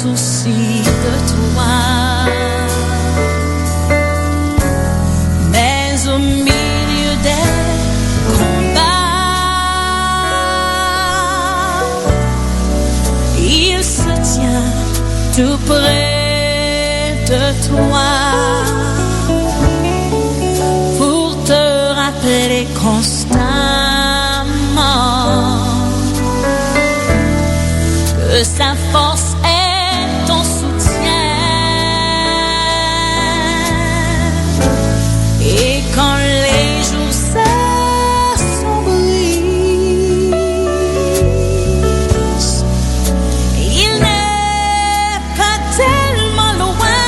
soucie de toi. Mais au milieu des combats, il se tient tout près de toi pour te rappeler constamment que sa force est ton soutien. Et quand les jours s'assombrissent, il n'est pas tellement loin.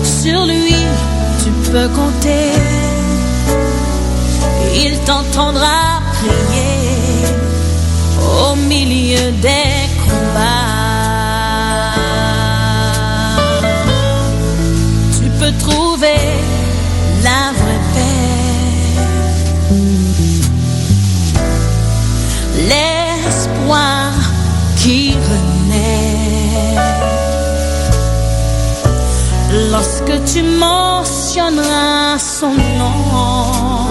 Sur lui, tu peux compter. Il t'entendra prier au milieu des combats. Tu peux trouver la vraie paix, l'espoir qui renaît lorsque tu mentionneras son nom.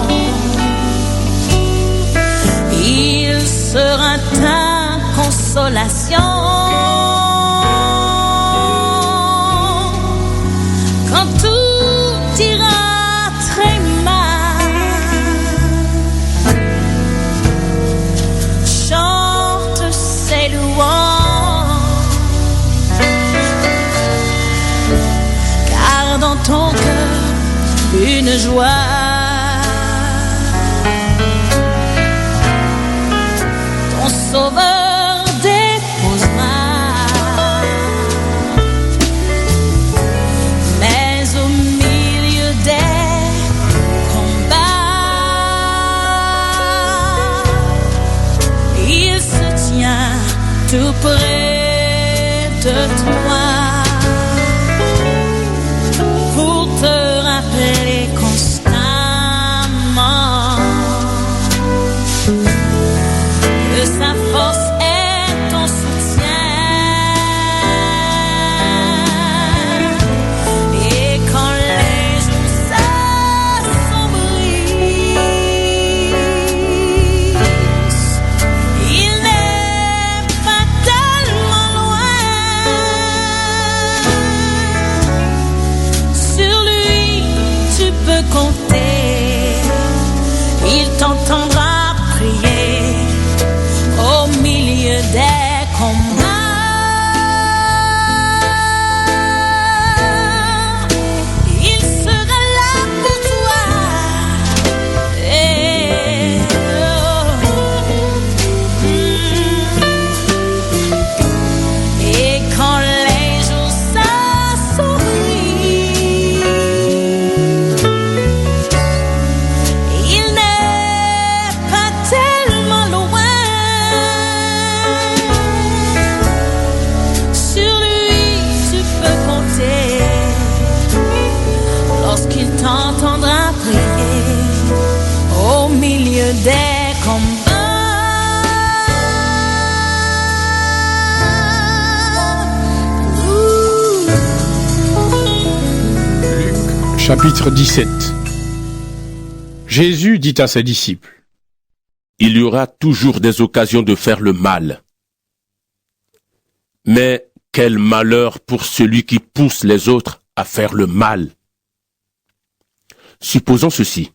Il sera ta consolation quand tout ira très mal. Chante ses louanges, car dans ton cœur une joie. Sauveur déposera. Mais au milieu des combats, il se tient tout près de toi pour te rappeler constamment que sa force est ton soutien. Et quand les jours s'assombrissent, il n'est pas tellement loin. Sur lui, tu peux compter. Il t'entendra prier au milieu des combats. Il sera là pour toi. Et quand les jours s'assombrissent, il n'est pas tellement loin. Sur lui, tu peux compter lorsqu'il t'entendra prier au milieu des combats. Luc, chapitre 17. Jésus dit à ses disciples: Il y aura toujours des occasions de faire le mal. Mais quel malheur pour celui qui pousse les autres à faire le mal. Supposons ceci.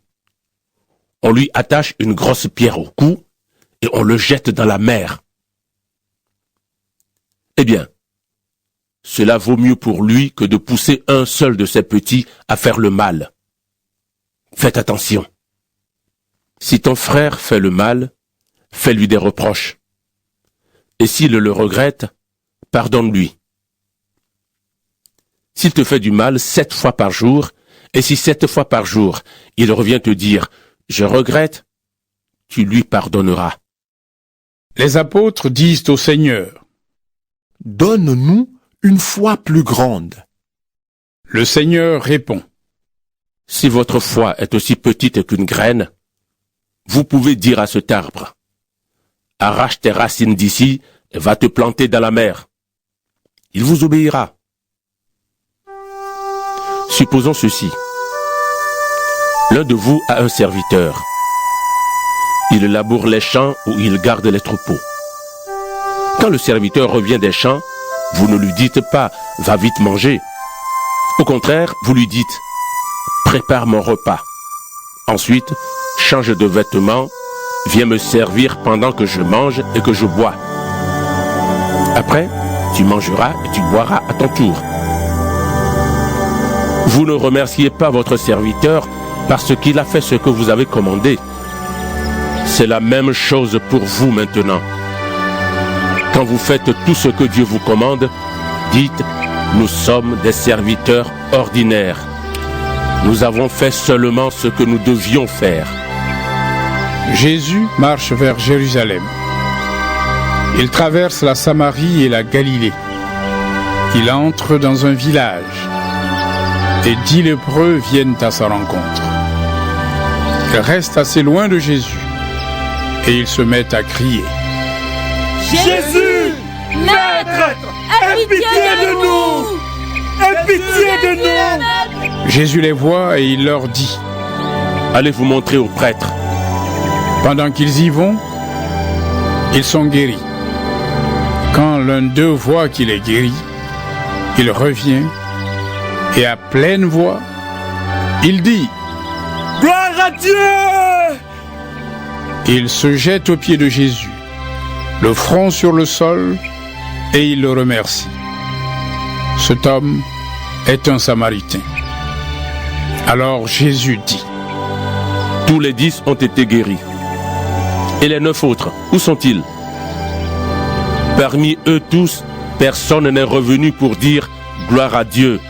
On lui attache une grosse pierre au cou et on le jette dans la mer. Eh bien, cela vaut mieux pour lui que de pousser un seul de ses petits à faire le mal. Faites attention. Si ton frère fait le mal, fais-lui des reproches. Et s'il le regrette, pardonne-lui. S'il te fait du mal 7 fois par jour, et si 7 fois par jour, il revient te dire « Je regrette », tu lui pardonneras. Les apôtres disent au Seigneur: Donne-nous une foi plus grande. Le Seigneur répond: Si votre foi est aussi petite qu'une graine, vous pouvez dire à cet arbre: arrache tes racines d'ici et va te planter dans la mer. Il vous obéira. Supposons ceci. L'un de vous a un serviteur. Il laboure les champs ou il garde les troupeaux. Quand le serviteur revient des champs, vous ne lui dites pas « va vite manger ». Au contraire, vous lui dites « prépare mon repas ». Ensuite, change de vêtements, viens me servir pendant que je mange et que je bois. Après, tu mangeras et tu boiras à ton tour. Vous ne remerciez pas votre serviteur parce qu'il a fait ce que vous avez commandé. C'est la même chose pour vous maintenant. Quand vous faites tout ce que Dieu vous commande, dites « Nous sommes des serviteurs ordinaires. Nous avons fait seulement ce que nous devions faire. » Jésus marche vers Jérusalem. Il traverse la Samarie et la Galilée. Il entre dans un village et 10 lépreux viennent à sa rencontre. Ils restent assez loin de Jésus et ils se mettent à crier. Jésus, Maître, aie pitié de nous! Aie pitié de nous! Jésus les voit et il leur dit. Allez vous montrer aux prêtres. Pendant qu'ils y vont, ils sont guéris. Quand l'un d'eux voit qu'il est guéri, il revient et à pleine voix, il dit « Gloire à Dieu !» Il se jette aux pieds de Jésus, le front sur le sol, et il le remercie. Cet homme est un Samaritain. Alors Jésus dit « Tous les 10 ont été guéris. Et les 9 autres, où sont-ils? Parmi eux tous, personne n'est revenu pour dire « Gloire à Dieu ».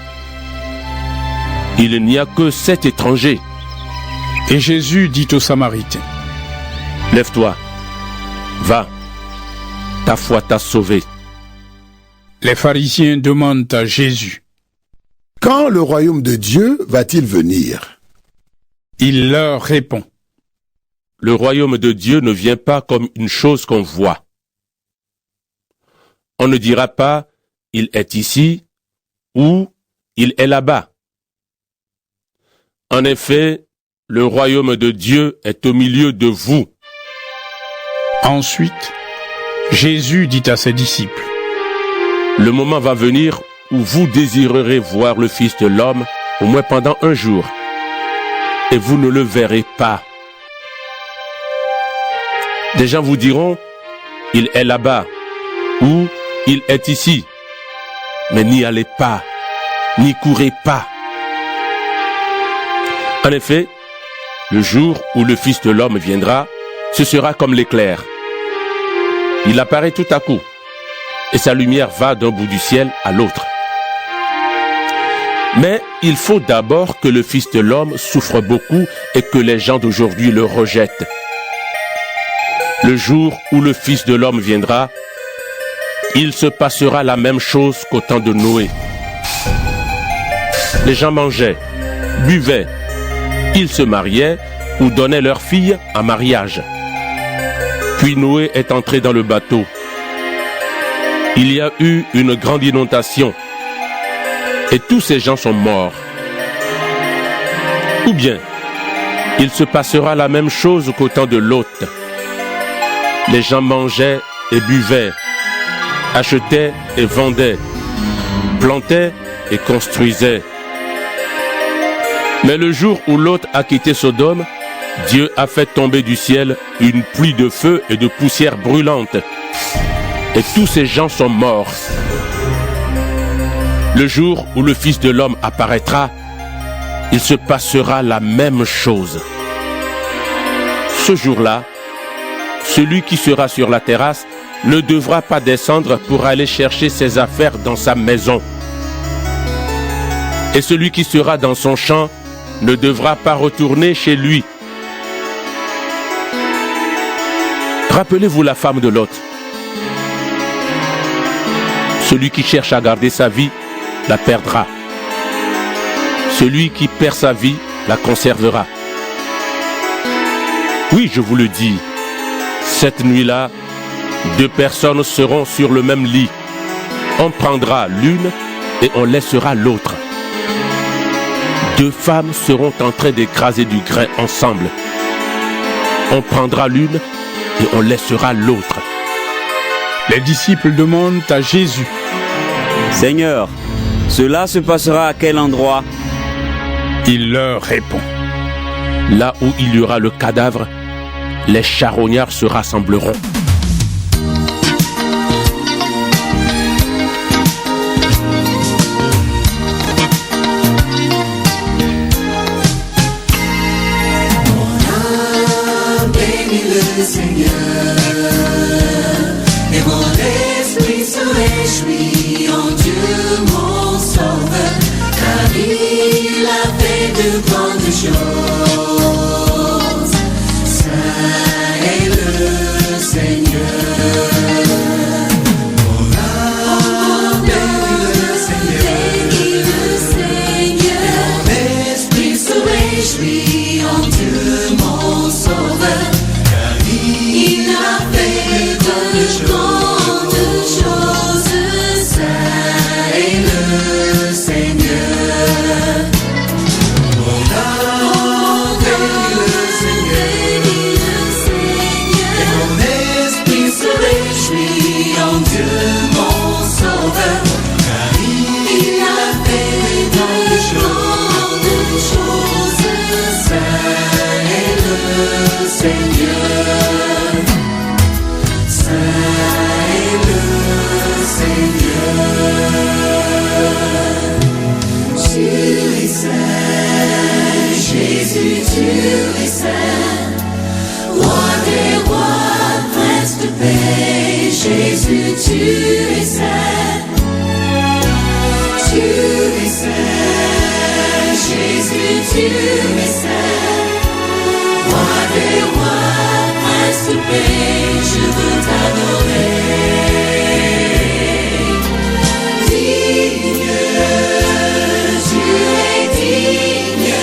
Il n'y a que 7 étrangers. Et Jésus dit au Samaritain « Lève-toi, va, ta foi t'a sauvé. » Les pharisiens demandent à Jésus « Quand le royaume de Dieu va-t-il venir ?» Il leur répond « Le royaume de Dieu ne vient pas comme une chose qu'on voit. On ne dira pas « il est ici » ou « il est là-bas ». En effet, le royaume de Dieu est au milieu de vous. » Ensuite, Jésus dit à ses disciples « Le moment va venir où vous désirerez voir le Fils de l'homme, au moins pendant un jour, et vous ne le verrez pas. Des gens vous diront « il est là-bas » ou « il est ici », mais n'y allez pas, n'y courez pas. En effet, le jour où le Fils de l'homme viendra, ce sera comme l'éclair. Il apparaît tout à coup, et sa lumière va d'un bout du ciel à l'autre. Mais il faut d'abord que le Fils de l'homme souffre beaucoup et que les gens d'aujourd'hui le rejettent. Le jour où le Fils de l'homme viendra, il se passera la même chose qu'au temps de Noé. Les gens mangeaient, buvaient, ils se mariaient ou donnaient leurs filles en mariage. Puis Noé est entré dans le bateau. Il y a eu une grande inondation et tous ces gens sont morts. Ou bien, il se passera la même chose qu'au temps de Lot. Les gens mangeaient et buvaient, achetaient et vendaient, plantaient et construisaient. Mais le jour où Lot a quitté Sodome, Dieu a fait tomber du ciel une pluie de feu et de poussière brûlante. Et tous ces gens sont morts. Le jour où le Fils de l'homme apparaîtra, il se passera la même chose. Ce jour-là, celui qui sera sur la terrasse ne devra pas descendre pour aller chercher ses affaires dans sa maison. Et celui qui sera dans son champ ne devra pas retourner chez lui. Rappelez-vous la femme de Lot. Celui qui cherche à garder sa vie la perdra. Celui qui perd sa vie la conservera. Oui, je vous le dis, cette nuit-là, Deux personnes seront sur le même lit. On prendra l'une et on laissera l'autre. Deux femmes seront en train d'écraser du grain ensemble. On prendra l'une et on laissera l'autre. Les disciples demandent à Jésus: Seigneur, cela se passera à quel endroit? Il leur répond: Là où il y aura le cadavre, les charognards se rassembleront. Le Seigneur, et mon esprit se réjouit en Dieu mon sauveur, car il a fait de grandes choses. Saint est le Seigneur. Mon âme bénit le Seigneur, et mon esprit se réjouit en Dieu mon sauveur. Il a fait de grandes choses, Saint est le Seigneur. Mon âme bénit le Seigneur, et mon esprit se réjouit en Dieu mon sauveur, car il a fait de grandes choses, Saint est le Seigneur. Jésus, tu es saint, roi des rois, prince de paix. Jésus, tu es saint, tu es saint. Jésus, tu es saint, roi des rois, prince de paix. Je veux t'adorer. Digne, tu es digne.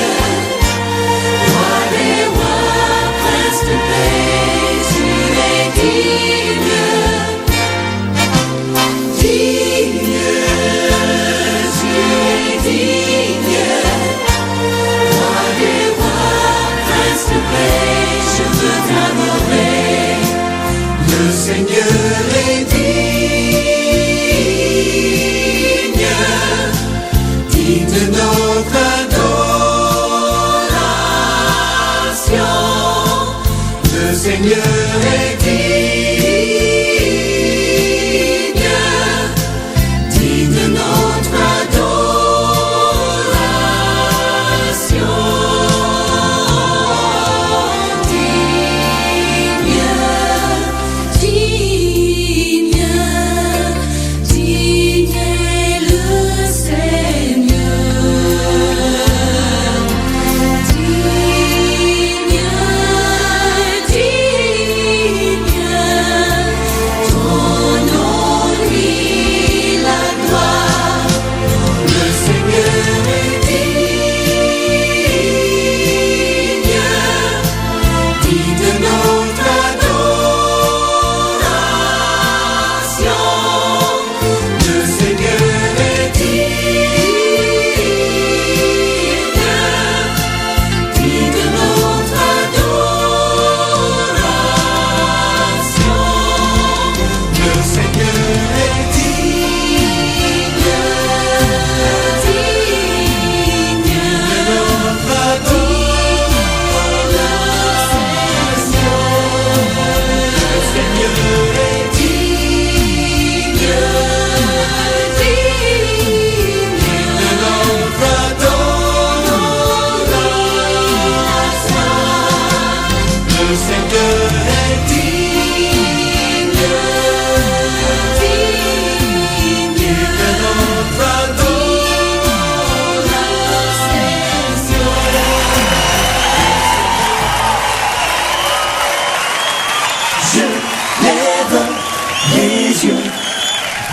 Le Seigneur est digne, digne de notre adoration. Le Seigneur est digne, digne de notre adoration.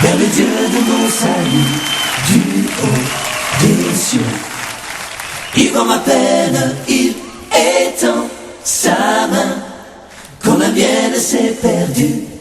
vers le Dieu de mon salut, du haut des cieux. Il voit ma peine, il étend sa main, quand la mienne s'est perdue.